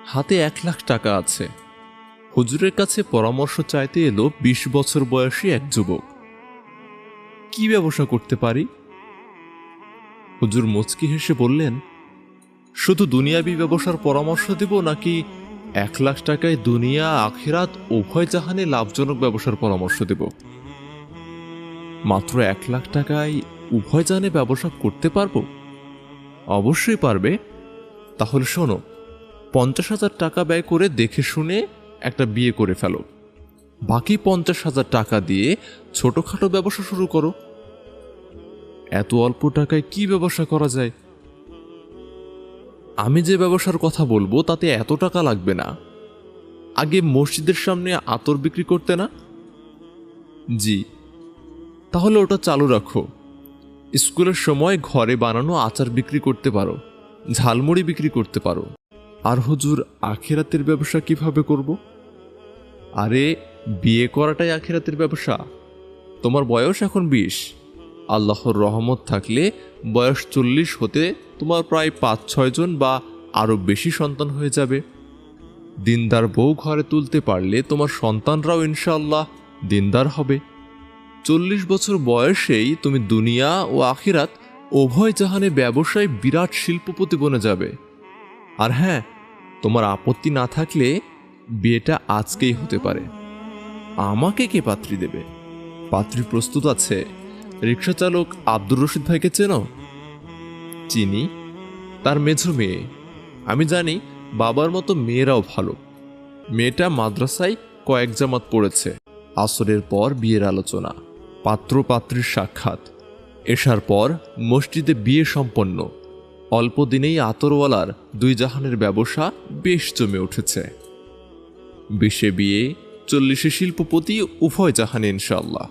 হাতে 1,00,000 টাকা আছে। হুজুরের কাছে পরামর্শ চাইতে এলো 20 বছর বয়সী এক যুবক। কি ব্যবসা করতে পারি? হুজুর মুচকি হেসে বললেন, শুধু দুনিয়াবি ব্যবসার পরামর্শ দেব নাকি 1,00,000 টাকায় দুনিয়া আখিরাত উভয় জাহানে লাভজনক ব্যবসার পরামর্শ দেব? মাত্র 1,00,000 টাকায় উভয় জাহানে ব্যবসা করতে পারবো? অবশ্যই পারবে। তাহলে শোনো, 50,000 টাকা ব্যয় করে দেখে শুনে একটা বিয়ে করে ফেলো। বাকি 50,000 টাকা দিয়ে ছোটখাটো ব্যবসা শুরু করো। এত অল্প টাকায় কি ব্যবসা করা যায়? আমি যে ব্যবসার কথা বলবো তাতে এত টাকা লাগবে না। আগে মসজিদের সামনে আতর বিক্রি করতে না? জি। তাহলে ওটা চালু রাখো। স্কুলের সময় ঘরে বানানো আচার বিক্রি করতে পারো, ঝালমুড়ি বিক্রি করতে পারো। আর হুজুর, আখিরাতের ব্যবসা কিভাবে করব? আরে, বিয়ে করাটাই আখিরাতের ব্যবসা। তোমার বয়স এখন 20, আল্লাহর রহমত থাকলে বয়স 40 হতে তোমার প্রায় 5-6 জন বা আরও বেশি সন্তান হয়ে যাবে। দিনদার বউ ঘরে তুলতে পারলে তোমার সন্তানরাও ইনশাআল্লাহ দিনদার হবে। 40 বছর বয়সেই তুমি দুনিয়া ও আখিরাত উভয় জাহানে ব্যবসায় বিরাট শিল্পপতি বনে যাবে। আর হ্যাঁ, তোমার আপত্তি না থাকলে বিয়েটা আজকেই হতে পারে। আমাকে কে পাত্রী দেবে? পাত্রী প্রস্তুত আছে। রিক্সা চালক আব্দুর রশিদ ভাইকে চেনো? চিনি। তার মেঝো মেয়ে। আমি জানি বাবার মতো মেয়েরাও ভালো। মেয়েটা মাদ্রাসায় কয়েক জামাত পড়েছে। আসরের পর বিয়ের আলোচনা, পাত্র পাত্রীর সাক্ষাৎ, এশার পর মসজিদে বিয়ে সম্পন্ন। অল্প দিনেই আতরওয়ালার 2 জাহানের ব্যবসা বেশ জমে উঠেছে। 20-এ বিয়ে, 40-এ শিল্পপতি উভয় জাহানে ইনশাআল্লাহ।